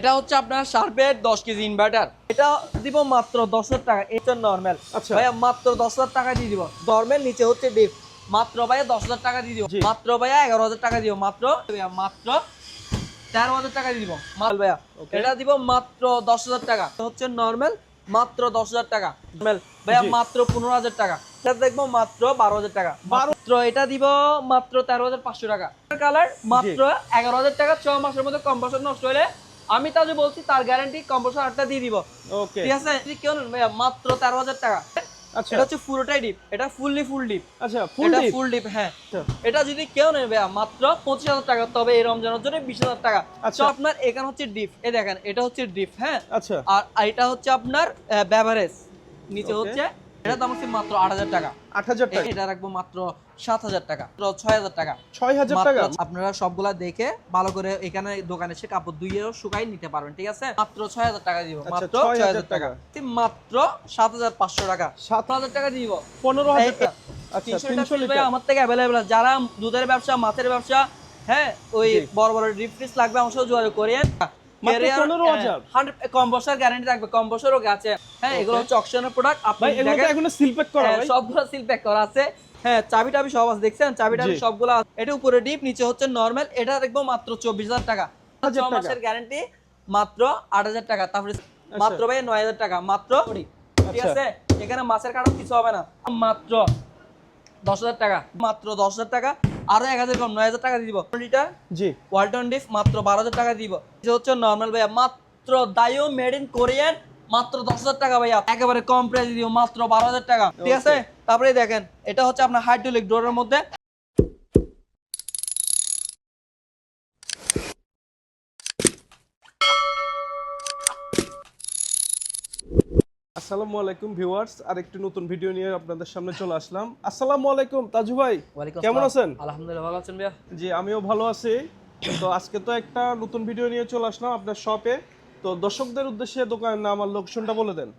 এটা হচ্ছে আপনার শার্পের 10 কেজি ইনভার্টার। এটা দিব মাত্র 10,000 টাকা। এটা নরমাল ভাইয়া মাত্র 10,000 টাকা দিয়ে দিব। নরমাল নিচে হচ্ছে ডিপ, মাত্র ভাইয়া 10,000 টাকা দিয়ে দিব। মাত্র ভাইয়া 11,000 টাকা দিব। মাত্র 13,000 টাকা দিয়ে দিব মাল ভাইয়া। এটা দিব মাত্র 10,000 টাকা। হচ্ছে নরমাল মাত্র 10,000 টাকা। নরমাল ভাইয়া মাত্র 15,000 টাকা। এটা দেখবো মাত্র 12,000 টাকা। মাত্র এটা দিব মাত্র 13,500 টাকা। কালার মাত্র 11,000 টাকা। 6 মাসের মধ্যে কম্প্রেসর নষ্ট হলে আমি তাহলে বলছি তার গ্যারান্টি কম্প্রেসর আটটা দিয়ে দিব। ওকে ঠিক আছে, যদি কেউ নেন ভাইয়া মাত্র 13,000 টাকা। আচ্ছা এটা হচ্ছে পুরোটাই ডিপ, এটা ফুল ডিপ। আচ্ছা ফুল ডিপ হ্যাঁ। এটা যদি কেউ নেন ভাইয়া মাত্র 25,000 টাকা। তবে এই রমজানের জন্য 20,000 টাকা। আচ্ছা আপনার এখানে হচ্ছে ডিপ, এই দেখেন এটা হচ্ছে ডিপ হ্যাঁ। আচ্ছা আর এটা হচ্ছে আপনার বেভারেজ নিচে হচ্ছে। এটা দাম হচ্ছে মাত্র 8,000 টাকা। 8,000 টাকা। এটা রাখবো মাত্র 7,000 টাকা। 6,000 টাকা। 6,000 টাকা। আপনারা সবগুলা দেখে ভালো করে এখানে দোকানে এসে কাপড় ধুইয়েও শুকাই নিতে পারবেন ঠিক আছে। মাত্র 6,000 টাকা দিব। মাত্র 6,000 টাকা। মাত্র 7,500 টাকা। 7,000 টাকা দিব। 15,000 টাকা। আচ্ছা 300 লিটার আমার থেকে अवेलेबल। যারা দুধের ব্যবসা, মাছের ব্যবসা হ্যাঁ ওই বড় বড় ডিপ ফ্রিজ লাগবে আমার সাথে যোগাযোগ করেন। কম্প্রেসর গ্যারান্টি থাকবে, কম্প্রেসরও আছে হ্যাঁ। এগুলো হচ্ছে অকশনের প্রোডাক্ট। আপনি দেখেন এগুলো সিল প্যাক করা ভাই, সবগুলো সিল প্যাক করা আছে হ্যাঁ। চাবি টাবি সব আছে দেখছেন, চাবি টাবি সবগুলো। এটা উপরে ডিপ নিচে হচ্ছে নরমাল। এটা দেখবো মাত্র 24,000 টাকা। 6 মাসের গ্যারান্টি মাত্র 8,000 টাকা। তারপরে মাত্র ভাই 9,000 টাকা মাত্র। ঠিক আছে এখানে মাছের কাটাও কিছু হবে না। মাত্র 10,000 টাকা। মাত্র 10,000 টাকা। আরো 1,000 কম 9,000 টাকা দিব। লিটার জি ওয়ালটন ডিপ মাত্র 12,000 টাকা দিব। এটা হচ্ছে নরমাল ভাইয়া মাত্র দায়ো মেড ইন কোরিয়ান মাত্র 10,000 টাকা ভাইয়া। একেবারে কম প্রাইসে দিব মাত্র 12,000 টাকা। ঠিক আছে তারপরে দেখেন এটা হচ্ছে আপনার হাইড্রোলিক ডোরের মধ্যে। আসসালামু আলাইকুম ভিউয়ার্স, আরেকটি নতুন ভিডিও নিয়ে আপনাদের সামনে চলে আসলাম। আসসালামু আলাইকুম তাজু ভাই, কেমন আছেন? আলহামদুলিল্লাহ ভালো আছেন ভাইয়া? জি আমিও ভালো আছি। তো আজকে তো একটা নতুন ভিডিও নিয়ে চলে আসলাম আপনার শপে। তো দর্শকদের উদ্দেশ্যে দোকানের নাম আর লোকেশনটা বলে দেন।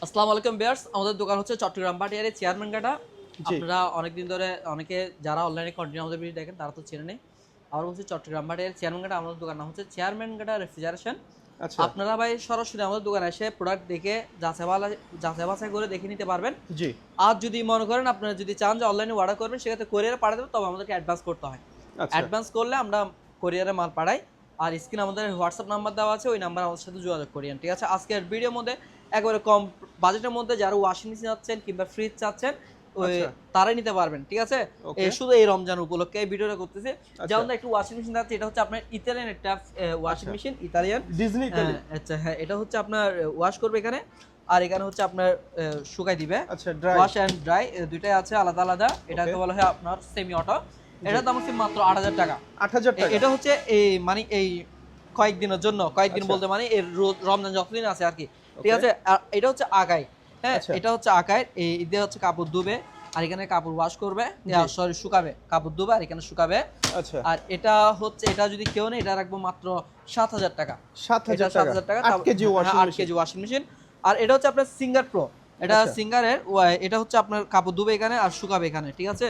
আসসালামু আলাইকুম ভিউয়ার্স, আমাদের দোকান হচ্ছে চট্টগ্রাম পাটিয়ারে চেয়ারম্যান ঘাটা। আপনারা অনেকদিন ধরে অনেকে যারা অনলাইনে কন্টিনিউ আমাদের ভিডিও দেখেন তারা তো চেনে নেই। আমরা বলছি চট্টগ্রাম পাটিয়ারে চেয়ারম্যান ঘাটা। আমাদের দোকান নাম হচ্ছে চেয়ারম্যান ঘাটা রেফ্রিজারেশন। আচ্ছা আপনারা ভাই সরাসরি আমাদের দোকানে এসে প্রোডাক্ট দেখে যাচাই বাছাই করে দেখে নিতে পারবেন। জি আর যদি মনে করেন আপনারা যদি চান যে অনলাইনে অর্ডার করবেন সেক্ষেত্রে কোরিয়ারে পাঠিয়ে দেবেন, তবে আমাদেরকে অ্যাডভান্স করতে হয়। অ্যাডভান্স করলে আমরা কোরিয়ারে মাল পাঠাই। আর স্ক্রিনে আমাদের হোয়াটসঅ্যাপ নাম্বার দেওয়া আছে, ওই নাম্বার আমাদের সাথে যোগাযোগ করিয়েন। ঠিক আছে আজকের ভিডিওর মধ্যে একবারে কম বাজেটের মধ্যে যারা ওয়াশিং মেশিন চাচ্ছেন কিংবা ফ্রিজ চাচ্ছেন ওই তারাই নিতে পারবেন। ঠিক আছে শুধু এই রমজান উপলক্ষে এই ভিডিওটা করতেছি। যেমন একটু ওয়াশিং মেশিন আছে, এটা হচ্ছে আপনার ইতালিয়ান একটা washing machine, Italian Disney Italy. আচ্ছা হ্যাঁ এটা হচ্ছে আপনার ওয়াশ করবে এখানে, আর এখানে হচ্ছে আপনার শুকাই দিবে। আচ্ছা ওয়াশ এন্ড ড্রাই দুইটাই আছে আলাদা আলাদা। এটাকে বলা হয় আপনার সেমি অটো। এটার দাম হচ্ছে মাত্র 8,000 টাকা। 8,000 টাকা। এটা হচ্ছে এই মানে এই কয়েকদিনের জন্য, কয়েকদিন বলতে মানে এর রমজান যতদিন আছে আর কি। ঠিক আছে এটা হচ্ছে আগাই হ্যাঁ। এটা হচ্ছে আকাই, এই দিয়ে হচ্ছে কাপড় ধুবে আর এখানে কাপড় ওয়াশ করবে, সরি শুকাবে, কাপড় ধুবে আর এখানে শুকাবে। আচ্ছা আর এটা হচ্ছে এটা যদি কেউ নেই এটা রাখবো মাত্র 7,000 টাকা। 7,000 টাকা 8 কেজি ওয়াশিং মেশিন। আর এটা হচ্ছে আপনার সিঙ্গার প্রো। এটা সিঙ্গারের, এটা হচ্ছে আপনার কাপড় ধুবে এখানে আর শুকাবে এখানে। ঠিক আছে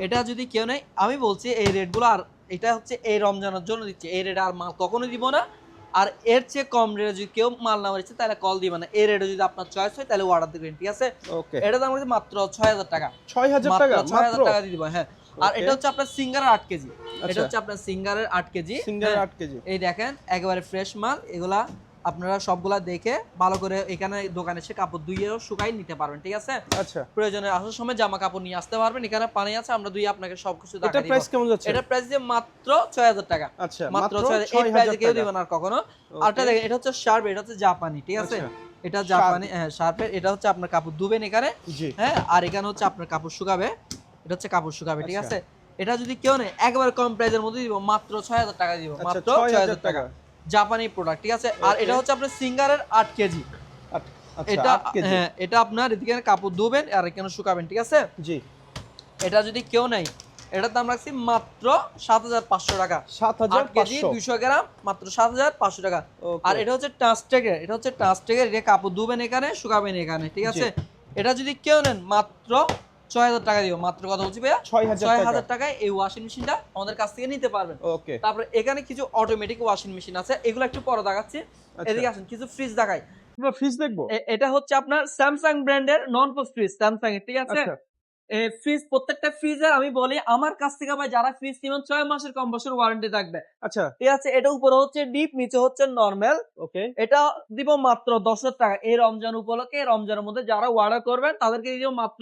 এটা যদি কেউ নেই আমি বলছি এই রেটগুলো, আর এটা হচ্ছে এই রমজানের জন্য দিচ্ছে। এই রেট আর মাল কখনো দিব না। আর এর চেয়ে কম রেটে যদি কেউ মাল না মারছে তাহলে কল দিবেন না। এই রেটে যদি আপনার চয়েস হয় তাহলে অর্ডার দিবেন। ঠিক আছে এটা দাম হচ্ছে মাত্র 6,000 টাকা। 6,000 টাকা 6,000 টাকা দিয়ে দিব হ্যাঁ। আর এটা হচ্ছে আপনার সিঙ্গারের 8 কেজি। এটা হচ্ছে আপনার সিঙ্গারের 8 কেজি। সিঙ্গারের 8 কেজি এই দেখেন একেবারে ফ্রেশ মাল। এগুলা আপনারা সবগুলা দেখে ভালো করে এখানে দোকানে এসে কাপড় ধুইয়েও শুকাই নিতে পারবেন। ঠিক আছে আচ্ছা প্রয়োজনে আসার সময় জামা কাপড় নিয়ে আসতে পারবেন। এখানে পানি আছে, আমরা ধুই আপনাকে সবকিছু দেখাই দিব। এটা প্রাইস কেমন যাচ্ছে? এটা প্রাইস যে মাত্র 6,000 টাকা। আচ্ছা মাত্র 6,000। এই প্রাইসে কেউ দিবেন আর কখনো। আরটা দেখেন এটা হচ্ছে শার্প, এটা হচ্ছে জাপানি। ঠিক আছে এটা জাপানি হ্যাঁ শার্পের। এটা হচ্ছে আপনার কাপড় ধুবেন এখানে হ্যাঁ, আর এখানে হচ্ছে আপনার কাপড় শুকাবে। এটা হচ্ছে কাপড় শুকাবে। ঠিক আছে এটা যদি কেউ নেই একবার কম প্রাইসের মধ্যে দিব মাত্র 6,000 টাকা দিব। মাত্র 6,000 টাকা জাপানি প্রোডাক্ট। ঠিক আছে আর এটা হচ্ছে আপনার সিঙ্গারের 8 কেজি। এটা হ্যাঁ এটা আপনার এদিকে কাপড় ধুবেন আর এখানে শুকাবেন। ঠিক আছে জি এটা যদি কেউ নেই এটার দাম রাখছি মাত্র 7,500 টাকা। 7,000 কেজি 200 গ্রাম মাত্র 7,500 টাকা। আর এটা হচ্ছে টাস্টেকের, এটা হচ্ছে টাস্টেকের। এটা কাপড় ধুবেন এখানে শুকাবেন এখানে। ঠিক আছে এটা যদি কেউ নেন মাত্র 6000 টাকা দিব মাত্র। কথা বলছি ভাইয়া 6000 টাকায় এই ওয়াশিং মেশিনটা আমাদের কাছ থেকে নিতে পারবেন। ওকে। তারপরে এখানে কিছু অটোমেটিক ওয়াশিং মেশিন আছে, এগুলো একটু পরে দেখাচ্ছি। এদিকে আসেন, কিছু ফ্রিজ দেখাই। আমরা ফ্রিজ দেখবো। এটা হচ্ছে আপনার স্যামসাং ব্র্যান্ডের নন পোস্ট ফ্রিজ, স্যামসাং এর, ঠিক আছে। আচ্ছা এই ফ্রিজ, প্রত্যেকটা ফ্রিজের আমি বলি আমার কাছ থেকে ভাই যারা ফ্রিজ কিনেন 6 মাসের কম বছর ওয়ারেন্টি থাকবে, আচ্ছা ঠিক আছে। এটা উপরে হচ্ছে ডিপ, নিচে হচ্ছে নরমাল। ওকে। এটা দিব মাত্র 10,000 টাকা। এই রমজান উপলক্ষে, রমজানের মধ্যে যারা অর্ডার করবেন তাদেরকে দিয়ে দিব মাত্র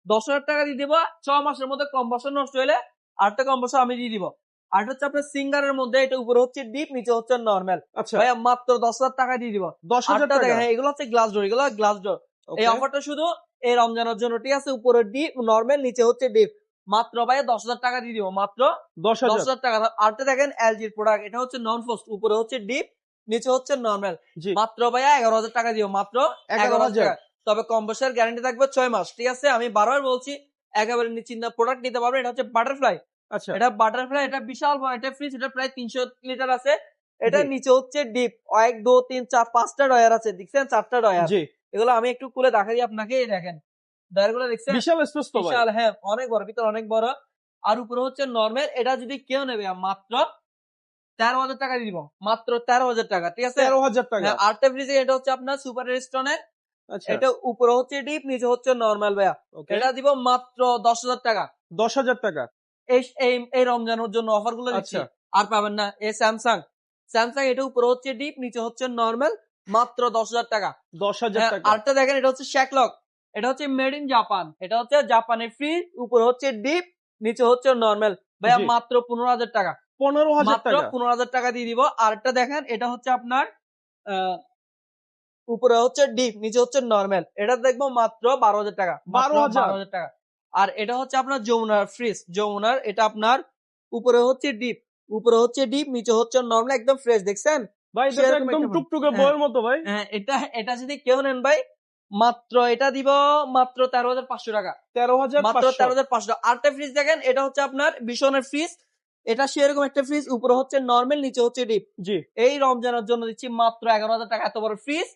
10,000 টাকা দিয়ে দিব। 6 মাসের মধ্যে কম বছর নষ্ট হলে আরেকটা কম বছর আমি দিয়ে দিব। আর হচ্ছে আপনার সিঙ্গারের মধ্যে এটা উপরে হচ্ছে ডিপ, নিচে হচ্ছে নরমাল। আচ্ছা ভাইয়া মাত্র 10,000 টাকা দিয়ে দিব। 10,000 টাকা। দেখেন এগুলো হচ্ছে গ্লাস ডোর, এগুলো গ্লাস ডোর। এই অফারটা শুধু এই রমজানের জন্য, ঠিক আছে। উপরে ডিপ নরমাল, নিচে হচ্ছে ডিপ। মাত্র ভাইয়া 10,000 টাকা দিয়ে দিব, মাত্র 10,000 টাকা। আরটা দেখেন এলজির প্রোডাক্ট, এটা হচ্ছে নন ফ্রস্ট, উপরে হচ্ছে ডিপ, নিচে হচ্ছে নরমাল। জি মাত্র ভাইয়া 11,000 টাকা দিও, মাত্র 11,000 টাকা। তবে কম বছর গ্যারান্টি থাকবে 6 মাস, ঠিক আছে। আমি বারবার বলছি একেবারে নিশ্চিন্ত প্রোডাক্ট নিতে পারবেন। এটা হচ্ছে বাটারফ্লাই। আচ্ছা এটা বাটারফ্লাই, এটা বিশাল বড় একটা ফ্রিজ, এটা প্রায় 300 লিটার আছে। এটা জি। নিচে হচ্ছে ডিপ, 1 2 3 4 5টা ডয়ার আছে, দেখছেন 4টা ডয়ার। জি এগুলো আমি একটু খুলে দেখাই আপনাকে, এই দেখেন ডয়ারগুলো দেখছেন, বিশাল স্পেস তো ভাই। বিশাল, হ্যাঁ অনেক বড়, ভিতর অনেক বড়। আর উপরে হচ্ছে নরমাল। এটা যদি কেউ নেবে মাত্র 13,000 টাকা দিয়ে দিব, মাত্র 13,000 টাকা, ঠিক আছে। 13,000 টাকা। হ্যাঁ, আরটা ফ্রিজে এটা হচ্ছে আপনার সুপার রেস্টনের। আচ্ছা এটা উপরে হচ্ছে ডিপ, নিচে হচ্ছে নরমাল ভাইয়া। ওকে। এটা দিব মাত্র 10,000 টাকা। 10,000 টাকা। এই এই এই রমজানের জন্য অফার গুলো দিচ্ছি, আচ্ছা আর পাবেন না। এই স্যামসাং, স্যামসাং এটা উপরে হচ্ছে ডিপ, নিচে হচ্ছে নরমাল, মাত্র 10,000 টাকা। 10,000 টাকা। আরটা দেখেন, এটা হচ্ছে শ্যাকলক। এটা হচ্ছে মেড ইন জাপান। এটা হচ্ছে জাপানের ফ্রিজ, উপরে হচ্ছে ডিপ, নিচে হচ্ছে নরমাল। ভাইয়া জি। মাত্র 15,000 টাকা। 15,000 মাত্র টাকা। 15,000 টাকা দিয়ে দিব। আরেকটা দেখেন, এটা হচ্ছে আপনার আহ, উপরে হচ্ছে ডিপ, নিচে হচ্ছে নরমাল। এটা দেখবো মাত্র 12,000 টাকা, মাত্র 12,000 12,000 টাকা। আর এটা হচ্ছে আপনার যমুনার ফ্রিজ, যমুনার। এটা আপনার উপরে হচ্ছে ডিপ, উপরে হচ্ছে ডিপ, নিচে হচ্ছে নরমাল, একদম ফ্রেশ, দেখছেন ভাই এটা তো সেরকম একদম একটা টুকটুকে হ্যাঁ। বইয়ের মতো ভাই। হ্যাঁ, এটা এটা যদি কেউ নেন ভাই, মাত্র এটা দিব মাত্র 13,500 টাকা, মাত্র 13,500। 13,500। আরেকটা ফ্রিজ দেখেন, এটা হচ্ছে আপনার বিশনের ফ্রিজ। এটা সেরকম একটা ফ্রিজ, উপরে হচ্ছে নরমাল, নিচে হচ্ছে ডিপ। জি এই রমজানের জন্য দিচ্ছি মাত্র 11,000 টাকা, এত বড় ফ্রিজ।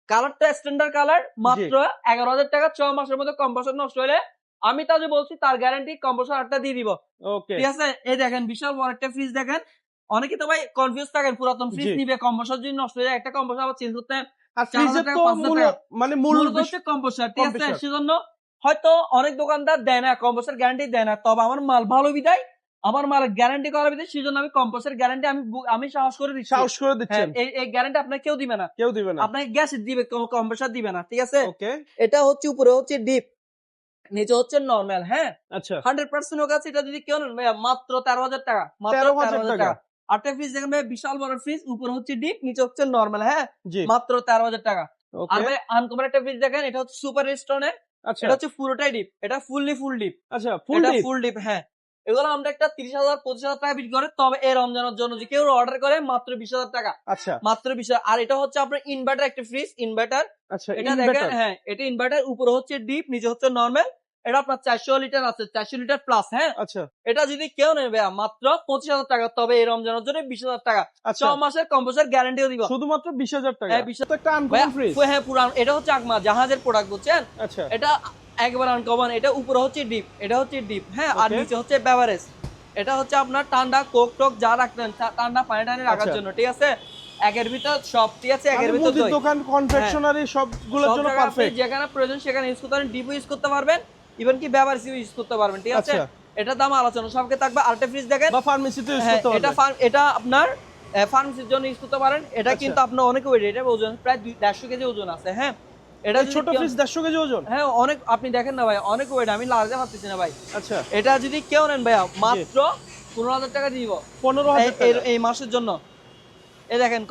কালারটা স্ট্যান্ডার্ড কালার, মাত্র 11,000 টাকা। 6 মাসের মধ্যে কম্প্রেসর নষ্ট হলে আমি তাহলে বলছি তার গ্যারান্টি কম্প্রেসর আটটা দিয়ে দিব, ওকে। ঠিক আছে। এই দেখেন বিশাল বড় একটা ফ্রিজ দেখেন। অনেকে তো ভাই কনফিউজ থাকেন, পুরাতন ফ্রিজ জি। নিবে, কম্প্রেসর যদি নষ্ট হয়ে যায় একটা কম্প্রেসর আবার চেঞ্জ করতে আর 4,000 ফ্রিজের টাকা, তো 5,000 মূল টাকা। মানে মূল মূলত হচ্ছে কম্প্রেসর, ঠিক আছে। কম্প্রেসর। সেজন্য হয়তো অনেক দোকানদার দেয় না, কম্প্রেসর গ্যারান্টি দেয় না। তবে আমার মাল ভালো বিদায়, আমার মাল গ্যারান্টি করা বিদায়, সেজন্য আমি কম্প্রেসর গ্যারান্টি আমি সাহস করে দিচ্ছি। সাহস করে হ্যাঁ, দিচ্ছেন। এই গ্যারান্টি আপনাকে কেউ দিবে না, কেউ দিবে না। আপনাকে গ্যাস দিবে, কম্প্রেসর দিবে না, ঠিক আছে। ওকে এটা হচ্ছে উপরে হচ্ছে ডিপ, নিচে হচ্ছে নরমাল। হ্যাঁ, আচ্ছা 100% হোক আছে। এটা যদি কেউ নেন ভাইয়া মাত্র 13,000 টাকা, মাত্র 13,000 13,000 টাকা। টাকা। আটটা ফ্রিজ দেখেন ভাই, বিশাল বড় ফ্রিজ, উপরে হচ্ছে ডিপ, নিচে হচ্ছে নরমাল। হ্যাঁ, জি মাত্র 13,000 টাকা। আর ওকে ভাই আনকমন একটা ফ্রিজ দেখেন, এটা হচ্ছে সুপার রেস্টনের। আচ্ছা এটা হচ্ছে পুরোটাই ডিপ, এটা ফুল ডিপ, আচ্ছা ফুল এটা ডিপ। ফুল ডিপ। হ্যাঁ, এগুলো আমরা একটা 30,000 25,000 টাকা বিক্রি করে। তবে এই রমজানের জন্য যে কেউ অর্ডার করে মাত্র 20,000 টাকা, আচ্ছা মাত্র 20,000। আর এটা হচ্ছে আপনার ইনভার্টার একটা ফ্রিজ, ইনভার্টার। আচ্ছা এটা দেখেন, ইনভার্টার। হ্যাঁ এটা ইনভার্টার, উপরে হচ্ছে ডিপ, নিচে হচ্ছে নরমাল। এটা আপনার 400 লিটার আছে, 400 লিটার প্লাস। হ্যাঁ, আচ্ছা এটা যদি কেউ নেবে মাত্র 25,000 টাকা। তবে এই রমজানের জন্য 20,000 টাকা, আচ্ছা 6 মাসের কম্প্রেসর গ্যারান্টিও দিব। শুধুমাত্র 20,000 টাকা। হ্যাঁ, 20,000 তো একটা আনকমন ফ্রিজ। হ্যাঁ পুরান। এটা হচ্ছে আকমা জাহাজের প্রোডাক্ট, বুঝছেন। আচ্ছা এটা একবার আনকমন। এটা উপরে হচ্ছে ডিপ, এটা হচ্ছে ডিপ। হ্যাঁ, আর Okay. নিচে হচ্ছে বেভারেজ। এটা হচ্ছে আপনার ঠান্ডা কোক টোক যা রাখতেন, ঠান্ডা পানি টানি রাখার আচ্ছা। জন্য, ঠিক আছে। একের ভিতর সব, ঠিক আছে। একের মানে ভিতর মুদির দই। দোকান কনফেকশনারি সবগুলোর সব জন্য জায়গায় আপনি পারফেক্ট। যেখানে প্রয়োজন সেখানে ইউজ করতে পারেন, ডিপও ইউজ করতে পারবেন, ইভেন কি বেভারেজ ইউজ করতে পারবেন, ঠিক আছে। আচ্ছা। এটার দাম আলোচনা সাপেক্ষে থাকবে। আরেকটা ফ্রিজ দেখেন, বা ফার্মেসিতে ইউজ হ্যাঁ, করতে পারবেন। এটা আপনার ফার্মেসির জন্য ইউজ করতে পারেন। এটা আচ্ছা। কিন্তু আপনার অনেক ওয়েট, এটা ওজন প্রায় 150 কেজি ওজন আছে। হ্যাঁ, এটা এই যদি ছোট কেউ- ফ্রিজ 150 কেজি ওজন। হ্যাঁ অনেক, আপনি দেখেন না ভাই, অনেক ওয়েট, আমি লাগাতে পারতেছি না ভাই। আচ্ছা এটা যদি কেউ নেন ভাইয়া মাত্র 15,000 টাকা দিব 15,000 টাকা। এই মাসের জন্য। এই দেখেন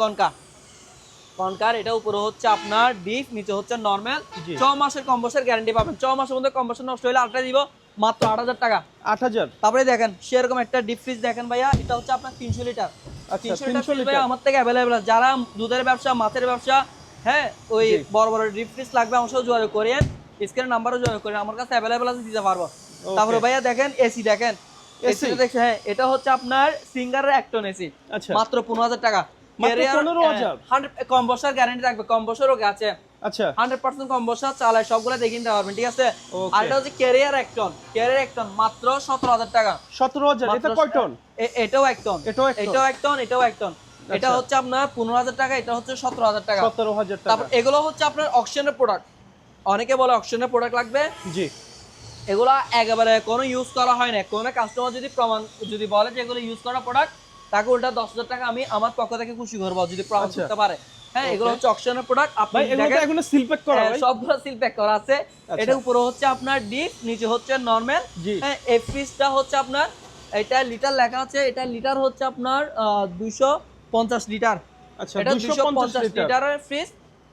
কনকার, এটা উপরে হচ্ছে আপনার ডিপ, নিচে হচ্ছে নরমাল। জি। 6 মাসের কম্প্রেসর গ্যারান্টি পাবেন। 6 মাসের মধ্যে কম্প্রেসর নষ্ট হলে আটটা দিব মাত্র 8,000 টাকা। 8,000। তারপরে দেখেন সেরকম একটা ডিপ ফ্রিজ দেখেন ভাইয়া, এটা হচ্ছে আপনার 300 লিটার। আচ্ছা 300 300 লিটার লিটার। আমার থেকে অ্যাভেলেবল আছে। যারা দুধের ব্যবসা, মাছের ব্যবসা, হ্যাঁ ওই জি। বড় বড় ডিপ ফ্রিজ লাগবে, আমার সাথে যোগাযোগ করেন, স্ক্রিনের নাম্বারও যোগাযোগ করেন, আমার কাছে অ্যাভেলেবল আছে, দিতে পারবো। তারপরে ভাইয়া দেখেন এসি দেখেন, AC? এসি দেখেন। হ্যাঁ, এটা হচ্ছে আপনার সিঙ্গারের 1 টন এসি, আচ্ছা মাত্র 15,000 টাকা। মাত্র ক্যারিয়ার 15,000 100 কম বসার গ্যারান্টি থাকবে, কম বসার রোগ আছে, আচ্ছা 100% কম বসা চালায় সবগুলো দেখে নিতে পারবেন, ঠিক আছে। Okay. আর এটা হচ্ছে ক্যারিয়ার এক টন মাত্র 17,000 টাকা। 17,000 এটা কয় টন? এটাও এক টন, এটাও এক টন? এটাও এক টন। এটা আচ্ছা। হচ্ছে আপনার 15,000 টাকা, এটা হচ্ছে 17,000 টাকা। 17,000 তারপর টাকা। এগুলো হচ্ছে আপনার অকশনের প্রোডাক্ট, অনেকে বলে অকশনের প্রোডাক্ট লাগবে, জি এগুলো একেবারে কোনো ইউজ করা হয় না। কোনো কাস্টমার যদি বলে যে এগুলো ইউজ করা প্রোডাক্ট, তাকে উল্টা 10,000 টাকা আমি আমার পক্ষ থেকে খুশি করবো যদি প্রমাণ আচ্ছা। করতে পারে। হ্যাঁ, এগুলো Okay. হচ্ছে অকশনের প্রোডাক্ট। আপনি ভাই এগুলো তো দেখেন এখনো সিল প্যাক করা ভাই? সবগুলো সিল প্যাক করা আছে। আচ্ছা। এটা উপরে হচ্ছে আপনার ডিপ, নিচে হচ্ছে নরমাল। জি। হ্যাঁ, এই ফ্রিজটা হচ্ছে আপনার, এটা লিটার লেখা আছে, এটা লিটার হচ্ছে আপনার 250 লিটার। আচ্ছা এটা 250 লিটার। লিটারের ফ্রিজ।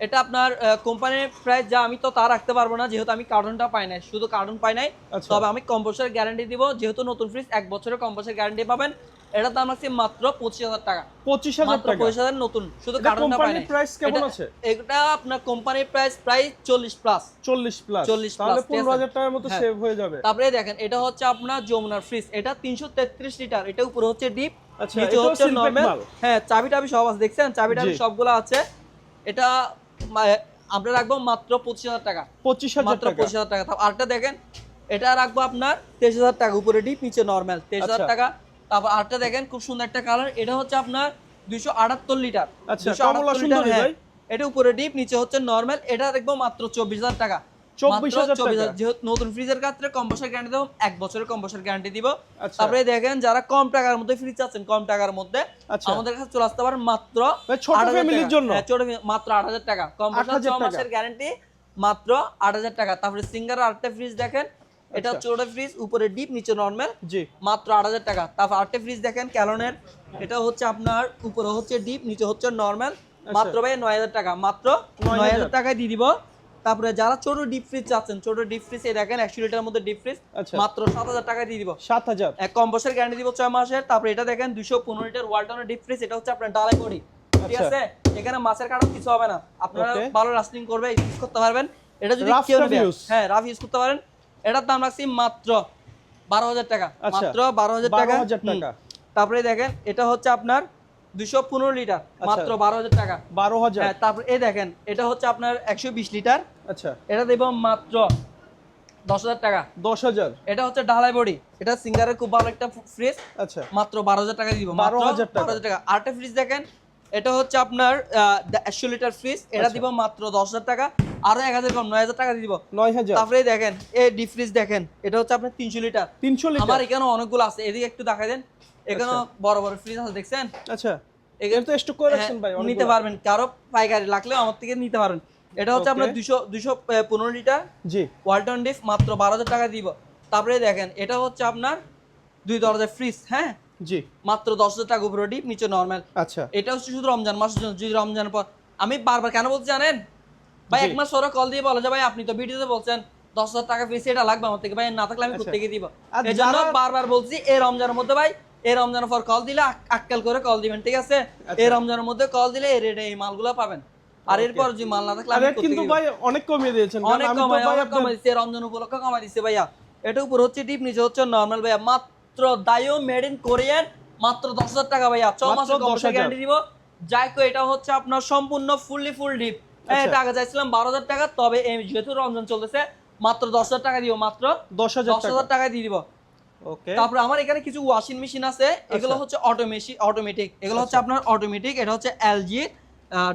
এটা আপনার কোম্পানির প্রাইস যা আমি তো তা রাখতে পারবো না, যেহেতু আমি কার্টনটা পাই নাই, শুধু কার্টন পাই নাই। আচ্ছা। তবে আমি কম বছরের গ্যারান্টি দিব, যেহেতু নতুন ফ্রিজ 1 বছরের কম বছরের গ্যারান্টি পাবেন। এটা দাম আছে মাত্র 25,000 টাকা। 25,000 মাত্র টাকা। 25,000 নতুন, শুধু এটা কার্টনটা পাই কোম্পানির নাই। প্রাইস কেমন আছে? এটা আপনার কোম্পানির প্রাইস প্রায় 40 প্লাস। 40 প্লাস। 40 তাহলে plus, ঠিক আছে? 15,000 টাকার মতো হ্যাঁ। সেভ হয়ে যাবে। তারপরে দেখেন এটা হচ্ছে আপনার যমুনার ফ্রিজ, এটা 333 লিটার, এটা উপরে হচ্ছে ডিপ, আচ্ছা, নিচে এটাও হচ্ছে seal pack নরমাল। মাল? হ্যাঁ, চাবি টাবি সব আছে, দেখছেন চাবি টাবি জি। সবগুলো আছে। এটা আমরা রাখবো মাত্র 25,000 টাকা। 25,000 মাত্র টাকা। 25,000 টাকা। তারপর আরেকটা দেখেন, এটা রাখবো আপনার 23,000 টাকা, উপরে ডিপ নিচে নরমাল, 23,000 আচ্ছা। টাকা। তারপর আরেকটা দেখেন, খুব সুন্দর একটা কালার, এটা হচ্ছে আপনার 278 লিটার। আচ্ছা, 278 কমলা লিটার, সুন্দরী হ্যাঁ। ভাই। এটা উপরে ডিপ নিচে হচ্ছে নরমাল, এটা দেখবো মাত্র 24,000 টাকা। 24,000 মাত্র 24,000, টাকা। যেহেতু নতুন ফ্রিজের ক্ষেত্রে কম বছরের গ্যারান্টি দেবো, 1 বছরের কম বছরের গ্যারান্টি দিব। আচ্ছা। তারপরে দেখেন যারা কম টাকার মধ্যে ফ্রিজ চাচ্ছেন, কম টাকার মধ্যে আচ্ছা। আমাদের কাছে চলে আসতে পারেন মাত্র ভাই, ছোট 8,000 ফ্যামিলির টাকা। জন্য? হ্যাঁ, ছোট মাত্র 8,000 টাকা, কম বছর 8,000 6 টাকা। মাসের গ্যারান্টি, মাত্র 8,000 টাকা। তারপরে সিঙ্গার আরেকটা ফ্রিজ দেখেন, এটা আচ্ছা। হচ্ছে ওটা ফ্রিজ, উপরে ডিপ নিচে নরমাল, জি মাত্র 8,000 টাকা। তারপর আরেকটা ফ্রিজ দেখেন ক্যালনের, এটা হচ্ছে আপনার উপরে হচ্ছে ডিপ নিচে হচ্ছে নরমাল, মাত্র ভাই 9,000 টাকা, মাত্র 9,000 টাকায় দিয়ে দিব। তারপরে যারা ছোট ডিপ ফ্রিজ চাচ্ছেন, ছোট ডিপ ফ্রিজ এই দেখেন 100 লিটারের মধ্যে ডিপ ফ্রিজ, আচ্ছা। মাত্র 7,000 টাকায় দিয়ে দিব। 7,000। এক কম বছরের গ্যারান্টি দিব 6 মাসের। তারপরে এটা দেখেন 215 লিটার ওয়ালটনের ডিপ ফ্রিজ, এটা হচ্ছে আপনার ডালাই বডি, ঠিক আচ্ছা। আছে। এখানে মাছের কাটা কিছু হবে না, আপনারা Okay. ভালো লাস্টিং করবে, ইউজ করতে পারবেন। এটা যদি Rough কেউ tough নেবে, use। হ্যাঁ রাফ ইউজ করতে পারেন। এটার দাম রাখছি মাত্র 12,000 টাকা, আচ্ছা। মাত্র 12,000 টাকা। 12,000 টাকা। তারপরে দেখেন এটা হচ্ছে আপনার 215 লিটার, মাত্র 12,000 টাকা। 12,000। হ্যাঁ, তারপর এই দেখেন এটা হচ্ছে আপনার 120 লিটার, আচ্ছা এটা দেব মাত্র 10,000 টাকা। 10,000। এটা হচ্ছে ঢালাই বডি, এটা সিঙ্গারের খুব ভালো একটা ফ্রিজ, আচ্ছা মাত্র 12,000 টাকা দিব, 12,000 টাকা। 12,000 টাকা। আরেকটা ফ্রিজ দেখেন, এটা হচ্ছে আপনার 100 লিটার ফ্রিজ, এটা আচ্ছা। দিব মাত্র 10,000 টাকা, আরো 1,000 কম 9,000 টাকা দিয়ে দিব। 9,000। তারপরে দেখেন এই ডিপ ফ্রিজ দেখেন, এটা হচ্ছে আপনার 300 লিটার। 300 আমার লিটার। এখানে অনেকগুলো আছে, এদিকে একটু দেখাই দেন, এখানে বড় বড় ফ্রিজ আছে দেখছেন। আচ্ছা এখানে এটা তো স্টক করে রাখছেন ভাই হ্যাঁ, অনেকগুলো। নিতে পারবেন, কারো পাইকারি লাগলে আমার থেকে নিতে পারবেন। এটা হচ্ছে আপনার Okay. 215 লিটার জি ওয়ালটন ডিপ, মাত্র 12,000 টাকা দিব। তারপরে দেখেন এটা হচ্ছে আপনার 2 দরজার ফ্রিজ, হ্যাঁ, জি মাত্র 10,000 টাকা, উপরে ডিপ নিচে নরমাল। আচ্ছা এটা হচ্ছে শুধু রমজান মাসের জন্য। যদি রমজানের পর, আমি বারবার কেন বলছি জানেন ভাই, জি। 1 মাস পরে কল দিয়ে বলে যে ভাই আপনি তো ভিডিওতে বলছেন 10,000 টাকা ফ্রিজ, এটা লাগবে আমার থেকে, ভাই না থাকলে আমি আচ্ছা। কোথা থেকে দিব। আর এই জন্য যারা- বারবার বলছি এই রমজানের মধ্যে ভাই, এই রমজানের পর কল দিলে আক্কেল করে কল দিবেন, ঠিক আছে। আচ্ছা। এই রমজানের মধ্যে কল দিলে এই রেটে এই মালগুলো পাবেন। আর Okay. এরপর যে মাল না থাকলে আর আমি রেট কোথা কিন্তু থেকে ভাই অনেক কমিয়ে দিয়েছেন কারণ অনেক আমি তো কমাই, ভাই অনেক আপনার কমাই দিচ্ছে, রমজান উপলক্ষে কমাই দিচ্ছে ভাইয়া। এটা উপর হচ্ছে ডিপ, নিচে হচ্ছে নরমাল ভাইয়া, মাত্র দায়ো মেড ইন কোরিয়ান, মাত্র 10,000 টাকা ভাইয়া, 6 মাত্র মাসের কম 10,000 গ্যারান্টি দিব। যাইকো এটা হচ্ছে আপনার সম্পূর্ণ ফুল ডিপ। আচ্ছা। এটা আগে চাইছিলাম 12,000 টাকা, তবে এই যেহেতু রমজান চলতেছে মাত্র 10,000 টাকা দিব, মাত্র 10,000 টাকা। 10,000 টাকা দিয়ে দিব। ওকে তারপর আমার এখানে কিছু ওয়াশিং মেশিন আছে, এগুলো হচ্ছে অটোমেটিক, এগুলো হচ্ছে আপনার অটোমেটিক। এটা হচ্ছে এলজি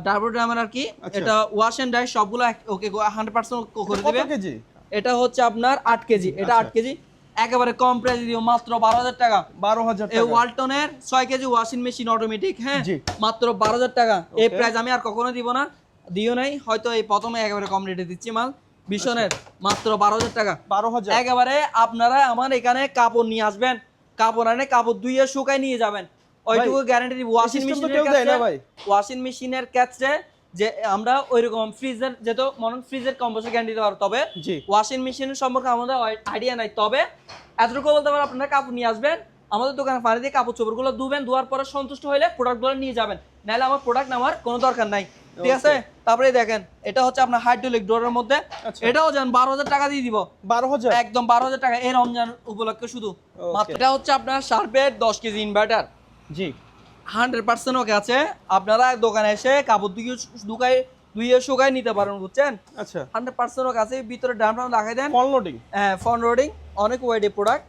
ডাবল ড্রামার আর কি, আচ্ছা। এটা ওয়াশ এন্ড ডাই সবগুলো ওকে 100% করে কত দিবে। কেজি? এটা হচ্ছে আপনার 8 কেজি, এটা আচ্ছা। 8 কেজি একেবারে কম প্রাইসে দিও, মাত্র 12,000 টাকা। 12,000 এই টাকা। ওয়ালটনের 6 কেজি ওয়াশিং মেশিন অটোমেটিক, হ্যাঁ, জি। মাত্র 12,000 টাকা। এই Okay. প্রাইস আমি আর কখনো দিব না, দিও নাই, হয়তো এই প্রথমে একেবারে কম রেটে দিচ্ছি মাল বিশনের, মাত্র 12,000 টাকা। 12,000। একেবারে আপনারা আমার এখানে কাপড় নিয়ে আসবেন, কাপড় আনে কাপড় ধুইয়ে শুকায় নিয়ে যাবেন, ওইটুকু গ্যারান্টি দিব। ওয়াশিং system তো মেশিনের কেউ দেয় না ভাই। ওয়াশিং মেশিনের ক্ষেত্রে যে আমরা ওইরকম ফ্রিজের, যেহেতু মনে ফ্রিজের কম বছর গ্যারান্টি দিতে পারবো, তবে জি। ওয়াশিং মেশিনের সম্পর্কে আমাদের আইডিয়া নাই। তবে এতটুকু বলতে পারবো, আপনারা কাপড় নিয়ে আসবেন, আমাদের দোকানে পানি দিয়ে কাপড় চোপড়গুলো ধুবেন, ধোয়ার পরে সন্তুষ্ট হলে প্রোডাক্টগুলো নিয়ে যাবেন, নাহলে আমার প্রোডাক্ট নেওয়ার কোনো দরকার নাই, ঠিক আছে। তারপরে দেখেন এটা হচ্ছে আপনার হাইড্রোলিক ডোরের মধ্যে, আচ্ছা। এটাও যান 12,000 টাকা দিয়ে দিব, 12,000। একদম 12,000 টাকা এই রমজান উপলক্ষে শুধু Okay. মাত্র। এটা হচ্ছে আপনার শার্পের 10 কেজি ইনভার্টার, জি 100% ওকে আছে। আপনারা দোকানে এসে কাপড় ধুয়ে শুকায় নিতে পারেন, বুঝছেন? আচ্ছা 100% ওকে আছে। ভিতরে ড্রাম লাগাই দেন। Front loading. হ্যাঁ, ফ্রন্ট লোডিং, অনেক ওয়েডি প্রোডাক্ট।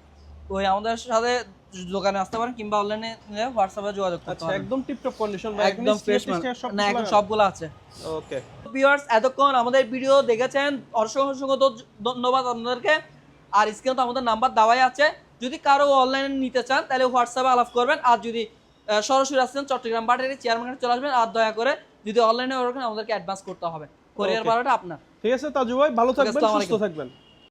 ওই আমাদের সাথে দোকানে আসতে পারেন কিংবা অনলাইনে নিলে হোয়াটসঅ্যাপে যোগাযোগ করতে আচ্ছা পারেন। একদম টিপটপ কন্ডিশন একদম ফ্রেশ না, একদম সবগুলো আছে। ওকে ভিউয়ার্স, এতক্ষণ আমাদের ভিডিও দেখেছেন, অসংখ্য ধন্যবাদ আপনাদেরকে। আর স্ক্রিনে তো আমাদের নাম্বার দেওয়াই আছে, যদি কারো অনলাইনে নিতে চান তাহলে হোয়াটসঅ্যাপে আলাপ করবেন। আর যদি সরাসরি আসছেন চট্টগ্রাম বাটারি চেয়ারম্যান চলে আসবেন। আর দয়া করে যদি অনলাইনে ওরকম আমাদেরকে অ্যাডভান্স করতে হবে, কোরিয়ার Okay. ভাড়াটা আপনার। ঠিক আছে তাজু ভাই, ভালো থাকবেন, আসসালামু সুস্থ আলাইকুম। থাকবেন।